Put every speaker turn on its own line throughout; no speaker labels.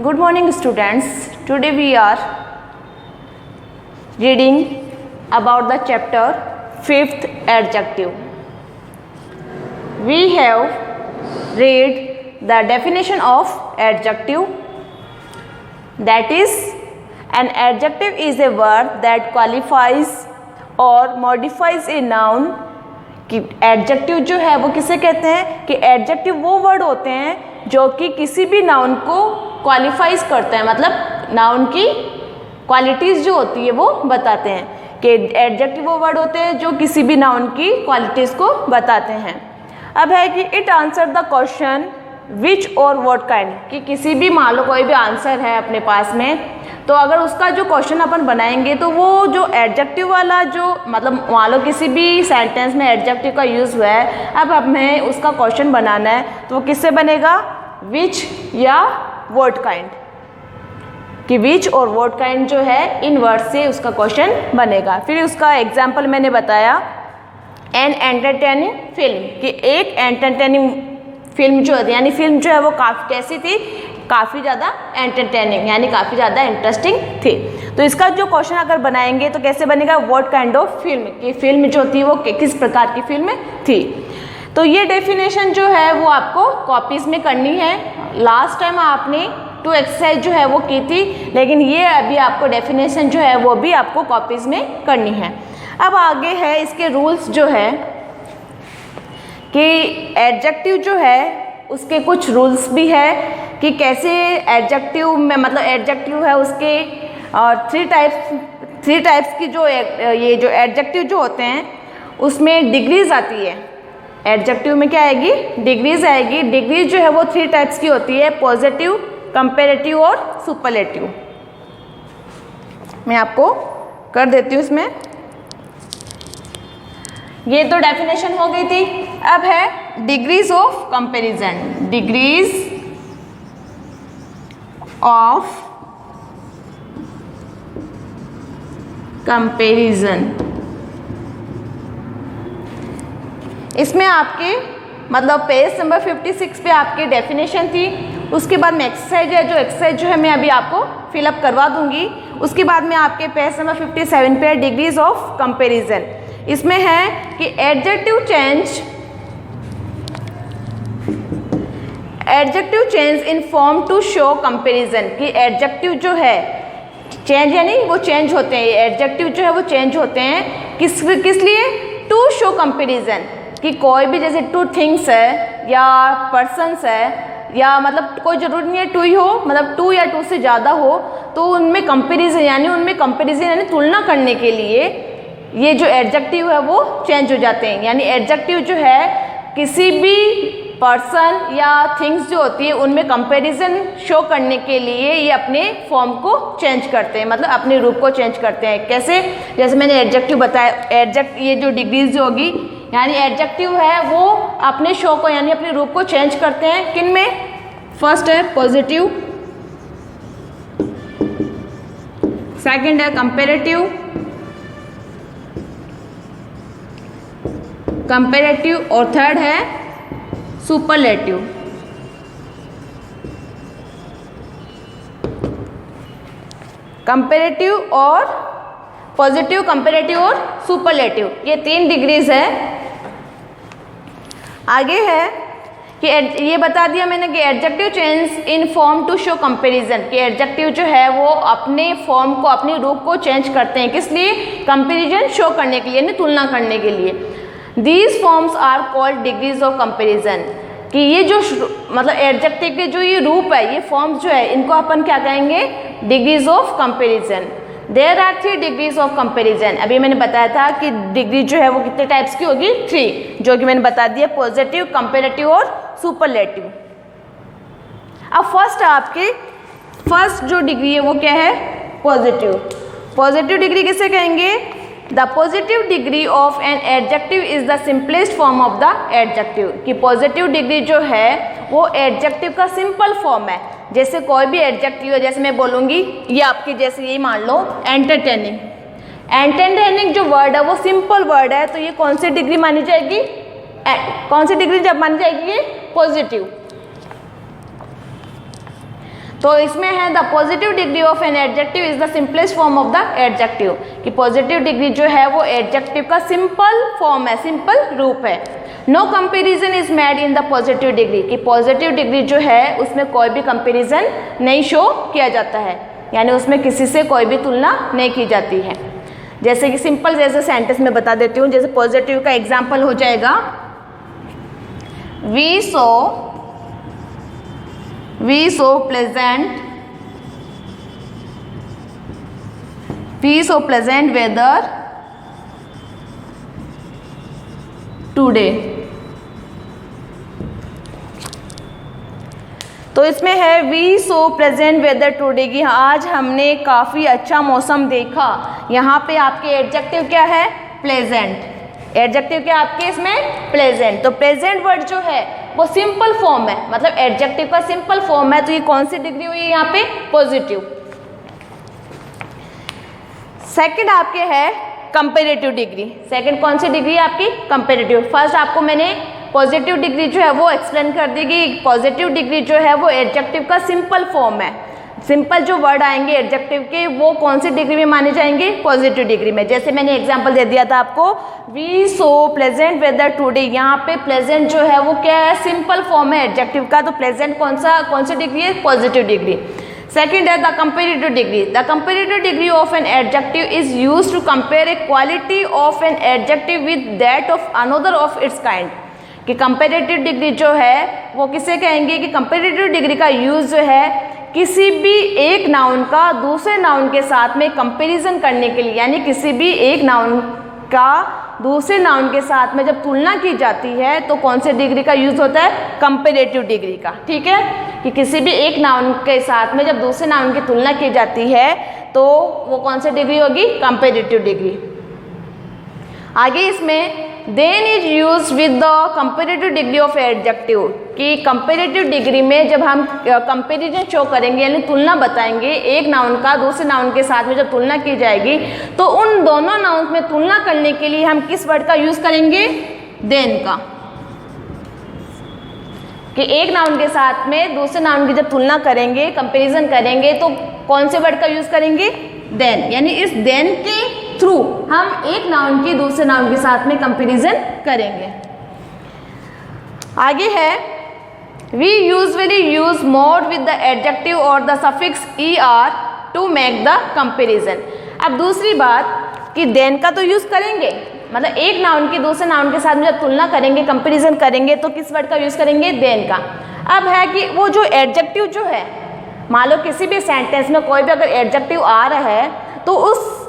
Good morning students. Today we are reading about the chapter 5th adjective. We have read the definition of adjective, that is an adjective is a word that qualifies or modifies a noun. कि adjective जो है वो किसे कहते हैं कि adjective वो word होते हैं जो कि किसी भी नाउन को क्वालिफाइज करते हैं, मतलब नाउन की क्वालिटीज़ जो होती है वो बताते हैं। कि एडजेक्टिव वो वर्ड होते हैं जो किसी भी नाउन की क्वालिटीज़ को बताते हैं। अब है कि it answer the question which और व्हाट काइंड, कि किसी भी मान लो कोई भी आंसर है अपने पास में, तो अगर उसका जो क्वेश्चन अपन बनाएंगे तो वो जो एडजेक्टिव वाला जो मतलब मान लो किसी भी सेंटेंस में एडजेक्टिव का यूज़ हुआ है, अब हमें उसका क्वेश्चन बनाना है तो वो किससे बनेगा, विच या व्हाट काइंड। कि विच और व्हाट काइंड जो है इन वर्ड से उसका क्वेश्चन बनेगा। फिर उसका एग्जाम्पल मैंने बताया एन एंटरटेनिंग फिल्म, कि एक एंटरटेनिंग फिल्म जो है यानी फिल्म जो है वो काफ़ी कैसी थी, काफ़ी ज़्यादा एंटरटेनिंग यानी काफ़ी ज़्यादा इंटरेस्टिंग थी। तो इसका जो क्वेश्चन अगर बनाएंगे तो कैसे बनेगा, व्हाट काइंड ऑफ फिल्म, कि फिल्म जो थी वो किस प्रकार की फिल्म थी। तो ये डेफिनेशन जो है वो आपको कॉपीज़ में करनी है। लास्ट टाइम आपने 2 एक्सरसाइज जो है वो की थी, लेकिन ये अभी आपको डेफिनेशन जो है वो भी आपको कॉपीज़ में करनी है। अब आगे है इसके रूल्स जो है कि एडजेक्टिव जो है उसके कुछ रूल्स भी है कि कैसे एडजेक्टिव में मतलब एडजेक्टिव है उसके 3 टाइप्स की जो ये जो एडजेक्टिव जो होते हैं उसमें डिग्रीज आती है। एडजेक्टिव में क्या आएगी, डिग्रीज आएगी। डिग्रीज जो है वो 3 टाइप्स की होती है, पॉजिटिव, कंपेरेटिव और सुपरलेटिव। मैं आपको कर देती हूँ इसमें। ये तो डेफिनेशन हो गई थी। अब है degrees of comparison, degrees of comparison. इसमें आपके मतलब पेज नंबर 56 पे आपकी डेफिनेशन थी। उसके बाद में एक्सरसाइज है, जो एक्सरसाइज जो है मैं अभी आपको फिलअप करवा दूंगी। उसके बाद में आपके पेज नंबर 57 पे डिग्रीज ऑफ कंपैरिजन। इसमें है कि adjective change in form to show comparison, कि एडजेक्टिव जो है चेंज यानी वो चेंज होते हैं, एडजेक्टिव जो है वो चेंज होते हैं किस लिए, टू शो कंपैरिजन। कि कोई भी जैसे 2 थिंग्स है या पर्सन्स है या मतलब कोई ज़रूरी नहीं है 2 ही हो, मतलब 2 या 2 से ज़्यादा हो, तो उनमें कंपैरिजन यानी तुलना करने के लिए ये जो एडजेक्टिव है वो चेंज हो जाते हैं। यानी एडजेक्टिव जो है किसी भी पर्सन या थिंग्स जो होती है उनमें कंपैरिजन शो करने के लिए ये अपने फॉर्म को चेंज करते हैं, मतलब अपने रूप को चेंज करते हैं। कैसे, जैसे मैंने एडजेक्टिव बताया, ये जो डिग्रीज जो होगी यानी एडजेक्टिव है वो अपने शो को यानी अपने रूप को चेंज करते हैं। किन में, फर्स्ट है पॉजिटिव, सेकंड है कंपैरेटिव और थर्ड है सुपरलेटिव। कंपैरेटिव और पॉजिटिव, कंपैरेटिव और सुपरलेटिव, ये 3 डिग्रीज है। आगे है कि ये बता दिया मैंने कि adjective change in form to show comparison, कि एडजेक्टिव जो है वो अपने फॉर्म को अपने रूप को चेंज करते हैं, किस लिए, कंपैरिजन शो करने के लिए यानी तुलना करने के लिए। These forms are called degrees of comparison, कि ये जो मतलब एडजेक्टिव के जो ये रूप है, ये फॉर्म्स जो है इनको अपन क्या कहेंगे, degrees of comparison. There are 3 degrees of comparison. अभी मैंने बताया था कि डिग्री जो है वो कितने टाइप्स की होगी, 3, जो कि मैंने बता दिया, पॉजिटिव, कंपैरेटिव और सुपरलेटिव। अब फर्स्ट जो डिग्री है वो क्या है, पॉजिटिव। पॉजिटिव डिग्री किसे कहेंगे, the positive degree of an adjective is the simplest form of the adjective, कि पॉजिटिव डिग्री जो है वो एडजेक्टिव का सिंपल फॉर्म है। जैसे कोई भी एडजेक्टिव है, जैसे मैं बोलूँगी ये आपकी जैसे यही मान लो एंटरटेनिंग, एंटरटेनिंग जो वर्ड है वो सिंपल वर्ड है, तो ये कौन सी डिग्री मानी जाएगी, कौन सी डिग्री जब मानी जाएगी, ये पॉजिटिव। तो इसमें है the positive degree of an adjective is the simplest form of the adjective, कि पॉजिटिव डिग्री जो है वो एडजेक्टिव का सिंपल फॉर्म है, सिंपल रूप है। No comparison is made in the positive degree, कि पॉजिटिव डिग्री जो है उसमें कोई भी कंपेरिजन नहीं शो किया जाता है, यानी उसमें किसी से कोई भी तुलना नहीं की जाती है। जैसे कि सिंपल जैसे सेंटेंस में बता देती हूँ, जैसे पॉजिटिव का एग्जाम्पल हो जाएगा, we saw pleasant weather today. तो इसमें है we saw pleasant weather today, कि आज हमने काफ़ी अच्छा मौसम देखा। यहाँ पे आपके एडजेक्टिव क्या है? प्लेजेंट। एडजेक्टिव क्या आपके इसमें? प्लेजेंट। तो प्लेजेंट वर्ड जो है वो सिंपल फॉर्म है, मतलब एडजेक्टिव का सिंपल फॉर्म है। तो ये कौन सी डिग्री हुई यहाँ पे? पॉजिटिव। सेकंड आपके है कंपेरेटिव डिग्री। सेकंड कौन सी डिग्री है आपकी? कंपेरेटिव। फर्स्ट आपको मैंने पॉजिटिव डिग्री जो है वो एक्सप्लेन कर दी कि पॉजिटिव डिग्री जो है वो एडजेक्टिव का सिंपल फॉर्म है। सिंपल जो वर्ड आएंगे एडजेक्टिव के वो कौन सी डिग्री में माने जाएंगे? पॉजिटिव डिग्री में। जैसे मैंने एग्जांपल दे दिया था आपको, we saw pleasant weather today. यहाँ पे प्लेजेंट जो है वो क्या है? सिंपल फॉर्म है एडजेक्टिव का। तो प्लेजेंट कौन सी डिग्री है? Positive degree. सेकेंड है the comparative degree. The comparative degree of an adjective is use to compare a quality of an adjective with that of another of its kind. कि comparative degree जो है वो किसे कहेंगे? कि comparative degree का use जो है किसी भी एक नाउन का दूसरे नाउन के साथ में कंपैरिजन करने के लिए, यानी किसी भी एक नाउन का दूसरे नाउन के साथ में जब तुलना की जाती है तो कौन से डिग्री का यूज होता है? कंपैरेटिव डिग्री का। ठीक है, कि किसी भी एक नाउन के साथ में जब दूसरे नाउन की तुलना की जाती है तो वो कौन सी डिग्री होगी? Comparative degree. आगे इसमें then is use with the comparative degree of adjective, कि कंपेरेटिव डिग्री में जब हम कंपेरिजन शो करेंगे यानी तुलना बताएंगे एक नाउन का दूसरे नाउन के साथ में जब तुलना की जाएगी तो उन दोनों नाउन में तुलना करने के लिए हम किस वर्ड का यूज करेंगे? देन का। कि एक नाउन के साथ में दूसरे नाउन की जब तुलना करेंगे, कंपेरिजन करेंगे तो कौन से वर्ड का यूज करेंगे? देन। यानी इस देन के थ्रू हम एक नाउन की दूसरे नाउन के साथ में कंपैरिजन करेंगे। आगे है we usually use more with the adjective और the suffix er to make the comparison. अब दूसरी बात कि देन का तो यूज करेंगे, मतलब एक नाउन की दूसरे नाउन के साथ में जब तुलना करेंगे, कंपैरिजन करेंगे तो किस वर्ड का यूज करेंगे? देन का। अब है कि वो जो एडजेक्टिव जो है, मान लो किसी भी सेंटेंस में कोई भी अगर एडजेक्टिव आ रहा है तो उस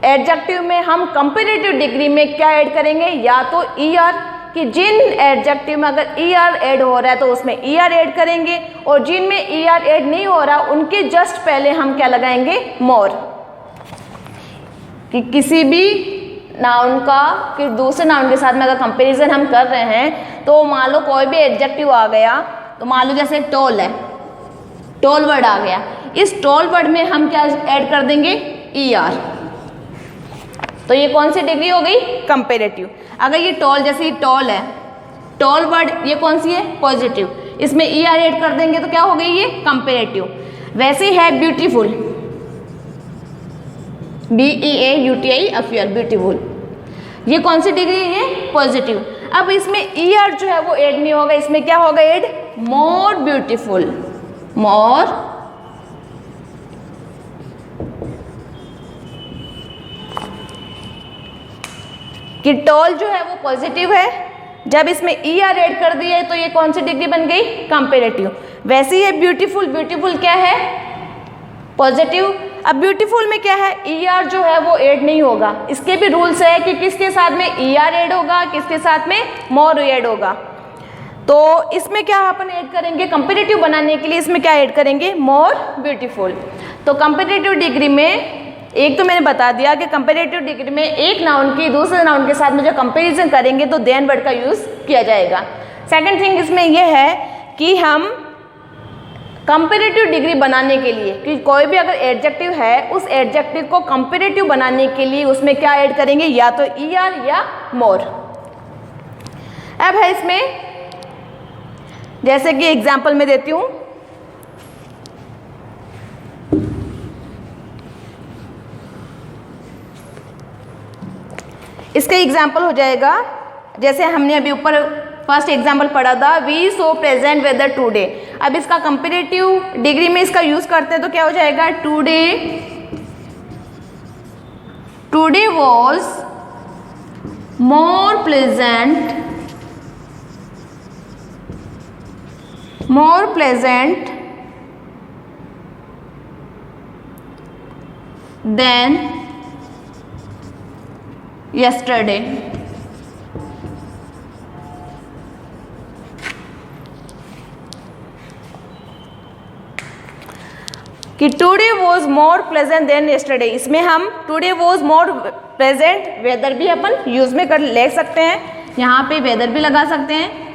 एडजेक्टिव में हम कंपैरेटिव डिग्री में क्या ऐड करेंगे? या तो er, कि जिन एडजेक्टिव में अगर er ऐड हो रहा है तो उसमें er ऐड करेंगे, और जिन में er ऐड नहीं हो रहा उनके जस्ट पहले हम क्या लगाएंगे? मोर। कि किसी भी नाउन का कि दूसरे नाउन के साथ में अगर कंपैरिजन हम कर रहे हैं तो मान लो कोई भी एडजेक्टिव आ गया, तो मान लो जैसे टॉल है, टॉल वर्ड आ गया, इस टॉल वर्ड में हम क्या ऐड कर देंगे? er। तो ये कौन सी डिग्री हो गई? कंपैरेटिव। अगर ये टॉल, जैसे ये टॉल है, टॉल वर्ड ये कौन सी है? पॉजिटिव, इसमें er ऐड कर देंगे तो क्या हो गई? ये कंपैरेटिव। वैसे है ब्यूटीफुल, BEAUTIFUL, ब्यूटीफुल, ये कौन सी डिग्री है? ये पॉजिटिव। अब इसमें er जो है वो ऐड नहीं होगा, इसमें क्या होगा ऐड? मोर ब्यूटीफुल, मोर कि टॉल जो है वो पॉजिटिव है, जब इसमें er ऐड कर दिया है तो ये कौन सी डिग्री बन गई? कंपैरेटिव। वैसे ही है ब्यूटीफुल, ब्यूटीफुल क्या है? पॉजिटिव। अब ब्यूटीफुल में क्या है? er जो है वो ऐड नहीं होगा। इसके भी रूल्स है कि किसके साथ में er ऐड होगा, किसके साथ में मोर ऐड होगा। तो इसमें क्या अपन ऐड करेंगे? कंपैरेटिव बनाने के लिए इसमें क्या ऐड करेंगे? More beautiful. तो कंपैरेटिव डिग्री में एक तो मैंने बता दिया कि कंपैरेटिव डिग्री में एक नाउन की दूसरे नाउन के साथ में जो कंपैरिजन करेंगे तो देन वर्ड का यूज किया जाएगा। सेकंड थिंग इसमें यह है कि हम कंपैरेटिव डिग्री बनाने के लिए कि कोई भी अगर एडजेक्टिव है उस एडजेक्टिव को कंपैरेटिव बनाने के लिए उसमें क्या ऐड करेंगे? या तो er या मोर। अब है इसमें जैसे कि एग्जाम्पल में देती हूँ, इसका एग्जाम्पल हो जाएगा, जैसे हमने अभी ऊपर फर्स्ट एग्जाम्पल पढ़ा था, we saw present weather today. अब इसका कंपेरेटिव डिग्री में इसका यूज करते हैं तो क्या हो जाएगा, today was more pleasant than yesterday। कि today was more pleasant than yesterday, इसमें हम today was more pleasant weather भी अपन यूज में कर ले सकते हैं, यहाँ पे वेदर भी लगा सकते हैं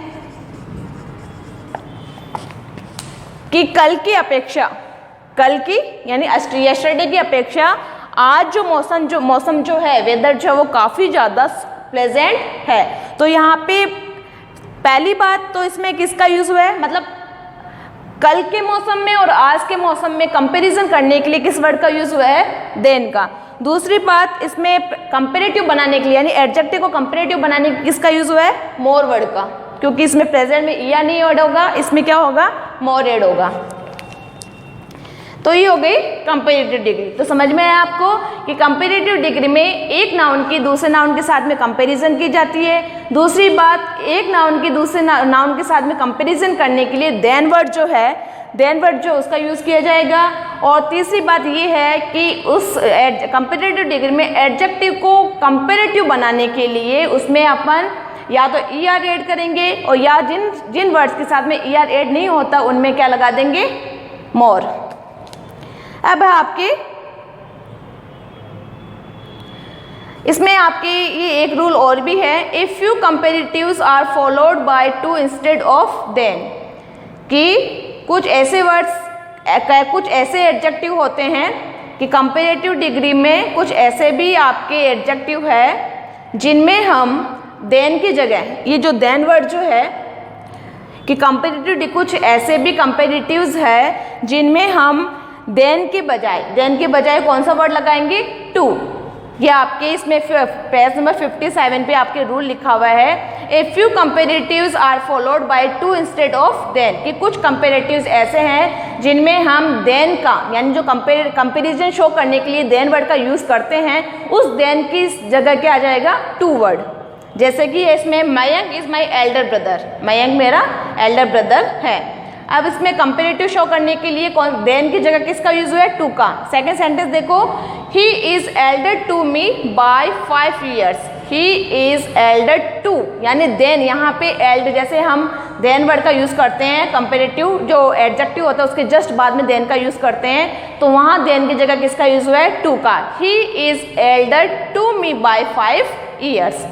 कि कल की अपेक्षा, कल की यानी yesterday की अपेक्षा आज जो मौसम जो है, वेदर जो है वो काफ़ी ज़्यादा प्लेजेंट है। तो यहाँ पे पहली बात तो इसमें किसका यूज़ हुआ है, मतलब कल के मौसम में और आज के मौसम में कंपैरिजन करने के लिए किस वर्ड का यूज़ हुआ है, देन का। दूसरी बात, इसमें कंपैरेटिव बनाने के लिए यानी एडजेक्टिव को कंपैरेटिव बनाने के लिए किसका यूज़ हुआ है, मोर वर्ड का, क्योंकि इसमें प्रेजेंट में या नहीं ऐड होगा, इसमें क्या होगा, मोर ऐड होगा। तो ये हो गई कंपैरेटिव डिग्री। तो समझ में आया आपको कि कंपैरेटिव डिग्री में एक नाउन की दूसरे नाउन के साथ में कंपैरिजन की जाती है। दूसरी बात, एक नाउन की दूसरे नाउन के साथ में कंपैरिजन करने के लिए देन वर्ड जो है, देन वर्ड जो उसका यूज़ किया जाएगा। और तीसरी बात ये है कि उस कंपैरेटिव डिग्री में एडजेक्टिव को कंपैरेटिव बनाने के लिए उसमें अपन या तो ER ऐड करेंगे और या जिन वर्ड्स के साथ में ER ऐड नहीं होता उनमें क्या लगा देंगे, मोर। अब है आपके इसमें आपके ये एक रूल और भी है, if you comparatives are followed by to instead of than, कि कुछ ऐसे वर्ड्स, कुछ ऐसे एडजेक्टिव होते हैं कि कंपेरेटिव डिग्री में कुछ ऐसे भी आपके एडजेक्टिव है जिनमें हम देन की जगह, ये जो देन वर्ड जो है कि कंपेरेटिव, कुछ ऐसे भी कंपेरेटिव्स है जिनमें हम देन के बजाय कौन सा वर्ड लगाएंगे, टू। ये आपके इसमें पेज नंबर 57 पे आपके रूल लिखा हुआ है, if you comparatives are followed by to instead of than, कि कुछ कंपेरेटिव्स ऐसे हैं जिनमें हम देन का यानी जो कंपेरिजन शो करने के लिए देन वर्ड का यूज करते हैं, उस देन की जगह क्या आ जाएगा, टू वर्ड। जैसे कि इसमें Mayank is my elder brother, Mayank मेरा एल्डर ब्रदर है। अब इसमें कंपेरेटिव शो करने के लिए कौन, देन की जगह किसका यूज हुआ है, टू का। सेकंड सेंटेंस देखो, he is elder to me by 5 years, he is elder to, यानी देन, यहाँ पे एल्डर, जैसे हम देन वर्ड का यूज करते हैं कंपेरेटिव जो एडजेक्टिव होता है उसके जस्ट बाद में देन का यूज करते हैं, तो वहाँ देन की जगह किसका यूज हुआ है, टू का। He is elder to me by 5 years।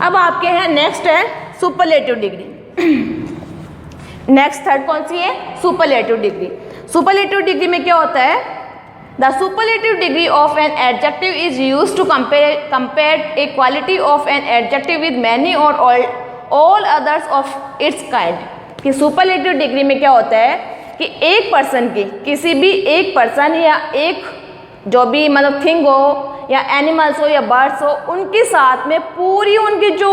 अब आपके हैं नेक्स्ट है सुपरलेटिव डिग्री। नेक्स्ट थर्ड कौन सी है, सुपरलेटिव डिग्री। सुपरलेटिव डिग्री में क्या होता है, the superlative degree of an adjective is use to compare a quality of an adjective with many or all others of its kind. कि superlative degree में क्या होता है कि एक पर्सन की, किसी भी एक पर्सन या एक जो भी मतलब थिंग हो या एनिमल्स हो या बर्ड्स हो, उनके साथ में पूरी उनकी जो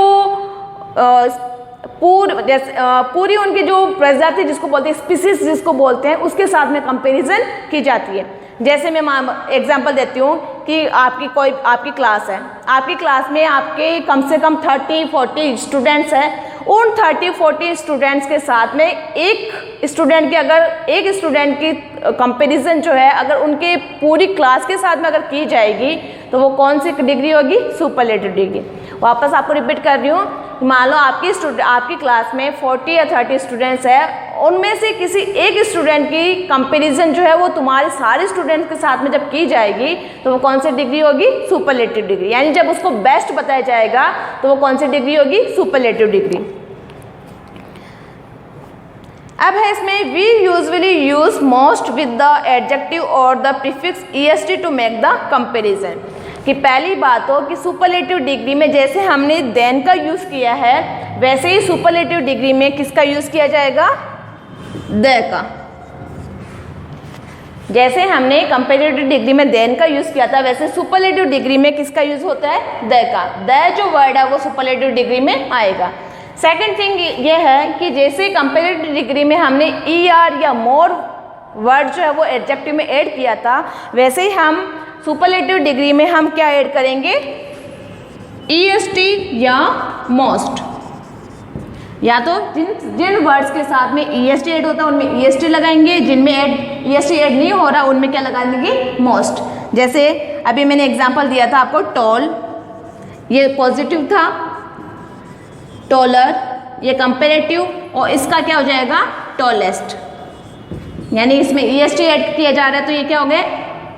पूरी उनकी जो प्रजाति जिसको बोलते हैं, स्पीसीज जिसको बोलते हैं, उसके साथ में कंपैरिजन की जाती है। जैसे मैं एग्जांपल देती हूँ कि आपकी क्लास है, आपकी क्लास में आपके कम से कम 30-40 स्टूडेंट्स हैं। उन 30-40 स्टूडेंट्स के साथ में एक स्टूडेंट की कंपैरिजन जो है अगर उनके पूरी क्लास के साथ में अगर की जाएगी तो वो कौन सी डिग्री होगी, सुपरलेटिव डिग्री। वापस आपको रिपीट कर रही हूँ, मान लो आपकी क्लास में 40 या 30 स्टूडेंट्स है, उनमें से किसी एक स्टूडेंट की कंपैरिजन जो है वो तुम्हारे सारे स्टूडेंट्स के साथ में जब की जाएगी तो वो कौन सी डिग्री होगी, सुपरलेटिव डिग्री। यानी जब उसको बेस्ट बताया जाएगा तो वो कौन सी डिग्री होगी, सुपरलेटिव डिग्री। अब है इसमें we usually use most with the adjective और the prefix est to make the comparison. कि पहली बात हो कि सुपरलेटिव डिग्री में जैसे हमने देन का यूज किया है वैसे ही सुपरलेटिव डिग्री में किसका यूज किया जाएगा, द का। जैसे हमने कंपेरेटिव डिग्री में देन का यूज़ किया था, वैसे सुपरलेटिव डिग्री में किसका यूज़ होता है? द का। द जो वर्ड है वो सुपरलेटिव डिग्री में आएगा। सेकंड थिंग ये है कि जैसे कंपेरेटिव डिग्री में हमने ER या मोर वर्ड जो है वो एडजेक्टिव में ऐड किया था, वैसे ही हम सुपरलेटिव डिग्री में हम क्या ऐड करेंगे? EST या मोस्ट, या तो जिन वर्ड्स के साथ में EST ऐड होता है उनमें EST लगाएंगे, जिनमें EST ऐड नहीं हो रहा उनमें क्या लगा देंगे? मोस्ट। जैसे अभी मैंने एग्जांपल दिया था आपको, टॉल ये पॉजिटिव था, टॉलर ये कंपेरेटिव, और इसका क्या हो जाएगा? टॉलेस्ट, यानी इसमें EST ऐड किया जा रहा है तो ये क्या हो गया?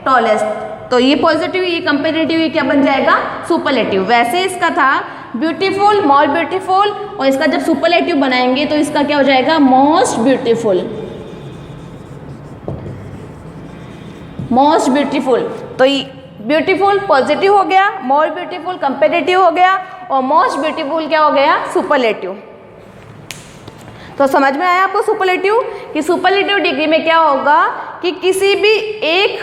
टॉलेस्ट। तो ये पॉजिटिव, ये कंपेरेटिव, ये क्या बन जाएगा? सुपरलेटिव। वैसे इसका था ब्यूटीफुल, मोर ब्यूटीफुल, और इसका जब सुपरलेटिव बनाएंगे तो इसका क्या हो जाएगा? Most beautiful. मोस्ट ब्यूटीफुल, तो ब्यूटीफुल पॉजिटिव हो गया, मोर ब्यूटीफुल कंपेरेटिव हो गया, और मोस्ट ब्यूटीफुल क्या हो गया? सुपरलेटिव। तो समझ में आया आपको सुपरलेटिव? कि सुपरलेटिव डिग्री में क्या होगा कि किसी भी एक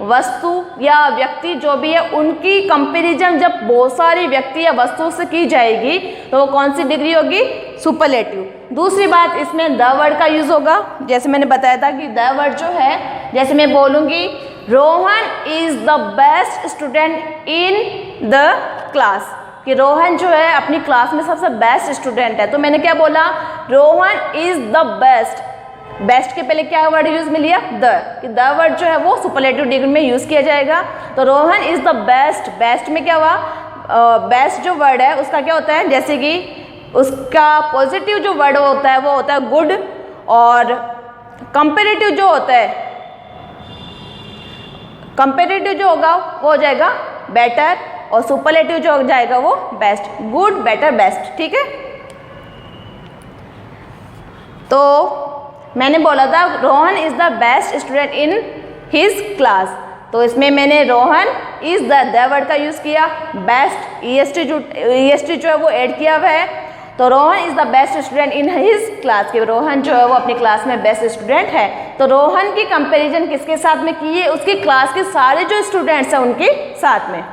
वस्तु या व्यक्ति जो भी है उनकी कंपैरिजन जब बहुत सारी व्यक्ति या वस्तु से की जाएगी तो वो कौन सी डिग्री होगी? सुपरलेटिव। दूसरी बात, इसमें द वर्ड का यूज होगा। जैसे मैंने बताया था कि द वर्ड जो है, जैसे मैं बोलूँगी Rohan is the best student in the class, कि रोहन जो है अपनी क्लास में सबसे बेस्ट स्टूडेंट है, तो मैंने क्या बोला? Rohan is the best. Best के पहले क्या वर्ड यूज में लिया? द, कि द वर्ड जो है वो सुपरलेटिव डिग्री में यूज किया जाएगा। तो Rohan is the best, best में क्या हुआ? बेस्ट जो वर्ड है उसका क्या होता है? जैसे कि उसका पॉजिटिव जो वर्ड होता है वो होता है गुड, और कंपेरेटिव जो होता है, कंपेरेटिव जो होगा वो हो जाएगा बेटर, और सुपरलेटिव जो हो जाएगा वो बेस्ट। गुड, बेटर, बेस्ट, ठीक है। तो मैंने बोला था Rohan is the best student in his class, तो इसमें मैंने रोहन इज द वर्ड का यूज किया, बेस्ट EST जो है वो ऐड किया हुआ है, तो Rohan is the best student in his class, के रोहन जो है वो अपनी क्लास में बेस्ट स्टूडेंट है। तो रोहन की कंपैरिजन किसके साथ में की है? उसकी क्लास के सारे जो स्टूडेंट्स हैं उनके साथ में।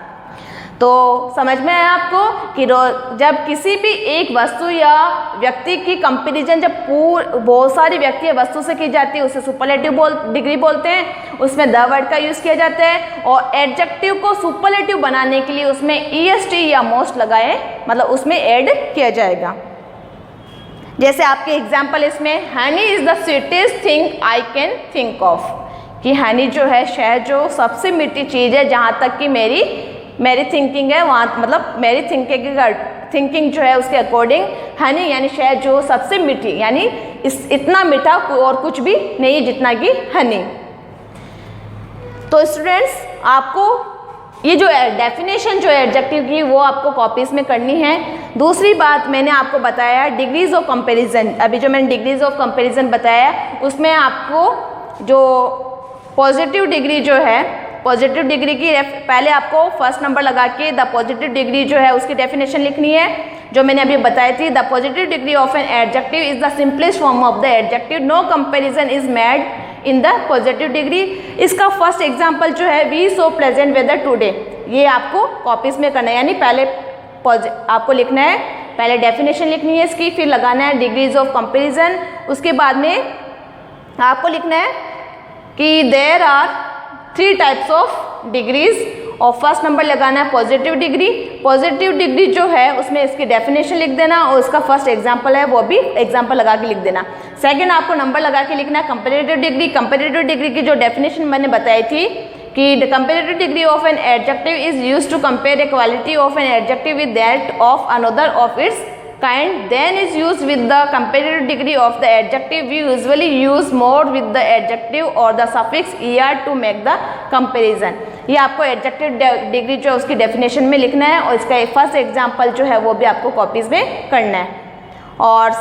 तो समझ में आया आपको कि जब किसी भी एक वस्तु या व्यक्ति की कंपैरिजन जब बहुत सारी व्यक्ति या वस्तु से की जाती है उसे सुपरलेटिव डिग्री बोलते हैं, उसमें द वर्ड का यूज़ किया जाता है, और एडजेक्टिव को सुपरलेटिव बनाने के लिए उसमें EST या मोस्ट लगाए, मतलब उसमें ऐड किया जाएगा। जैसे आपके एग्जाम्पल इसमें, Honey is the sweetest thing I can think of, कि हनी जो है शहद जो सबसे मीठी चीज़ है जहाँ तक कि मेरी थिंकिंग है वहाँ, मतलब मेरी थिंकिंग जो है उसके अकॉर्डिंग हनी यानी शहद जो सबसे मीठी, यानी इतना मीठा और कुछ भी नहीं जितना कि हनी। तो स्टूडेंट्स आपको ये जो डेफिनेशन जो है एडजेक्टिव की वो आपको कॉपीज में करनी है। दूसरी बात मैंने आपको बताया डिग्रीज ऑफ कंपैरिजन, अभी जो मैंने डिग्रीज ऑफ कंपैरिजन बताया उसमें आपको जो पॉजिटिव डिग्री जो है, पॉजिटिव डिग्री की पहले आपको फर्स्ट नंबर लगा के द पॉजिटिव डिग्री जो है उसकी डेफिनेशन लिखनी है जो मैंने अभी बताई थी। The positive degree of an adjective is the simplest form of the adjective, no comparison is made in the positive degree. इसका फर्स्ट एग्जाम्पल जो है we saw pleasant weather today, ये आपको कॉपीज में करना है, यानी पहले आपको लिखना है, पहले डेफिनेशन लिखनी है इसकी, फिर लगाना है डिग्रीज ऑफ कंपैरिजन। उसके बाद में आपको लिखना है कि there are 3 types of degrees, और फर्स्ट नंबर लगाना है पॉजिटिव डिग्री। पॉजिटिव डिग्री जो है उसमें इसकी डेफिनेशन लिख देना और इसका फर्स्ट एग्जांपल है वो भी एग्जांपल लगा के लिख देना। सेकंड आपको नंबर लगा के लिखना है कंपैरेटिव डिग्री। कंपैरेटिव डिग्री की जो डेफिनेशन मैंने बताई थी कि the comparative degree of an adjective is used to compare a quality of an adjective with that of another of its kind, then is used with the comparative degree of the adjective. We usually use more with the adjective or the suffix er to make the comparison. ये आपको adjective degree जो उसकी definition में लिखना है और इसका first example जो है वो भी आपको कॉपीज में करना है। और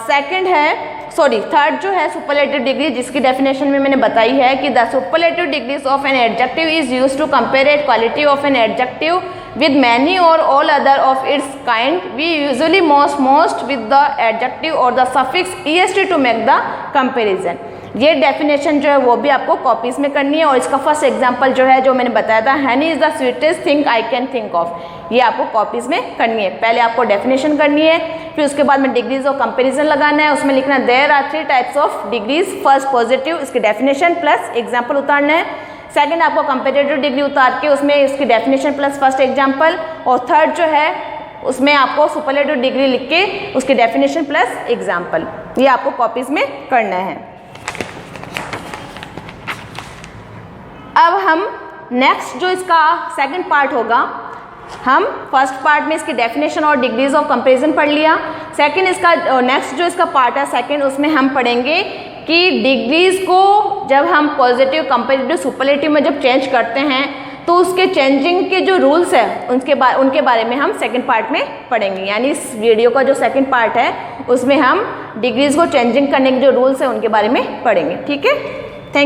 थर्ड जो है सुपरलेटिव डिग्री, जिसकी डेफिनेशन में मैंने बताई है कि the superlative degrees of an adjective is used to compare it quality of an adjective with many or all other of its kind. We usually most with the adjective or the suffix est to make the comparison. ये definition जो है वो भी आपको copies में करनी है। और इसका फर्स्ट एग्जांपल जो है जो मैंने बताया था, Honey is the sweetest thing I can think of, ये आपको कॉपीज़ में करनी है। पहले आपको डेफिनेशन करनी है, फिर उसके बाद में डिग्रीज ऑफ कंपेरिजन लगाना है, उसमें लिखना there are 3 types of degrees, first positive, इसकी डेफिनेशन प्लस एग्जाम्पल उतारना है। सेकेंड आपको कंपेरेटिव डिग्री उतार के उसमें इसकी डेफिनेशन प्लस फर्स्ट एग्जाम्पल, और थर्ड जो है उसमें आपको सुपरलेटिव डिग्री लिख के उसकी डेफिनेशन प्लस एग्जाम्पल, ये आपको कॉपीज़ में करना है। अब हम नेक्स्ट जो इसका सेकंड पार्ट होगा, हम फर्स्ट पार्ट में इसकी डेफिनेशन और डिग्रीज ऑफ कंपैरिजन पढ़ लिया। सेकंड इसका नेक्स्ट जो इसका पार्ट है सेकंड, उसमें हम पढ़ेंगे कि डिग्रीज को जब हम पॉजिटिव, कंपैरेटिव, सुपरलेटिव में जब चेंज करते हैं तो उसके चेंजिंग के जो रूल्स हैं उनके बारे में हम सेकंड पार्ट में पढ़ेंगे। यानी इस वीडियो का जो सेकंड पार्ट है उसमें हम डिग्रीज को चेंजिंग करने के जो रूल्स हैं उनके बारे में पढ़ेंगे। ठीक है।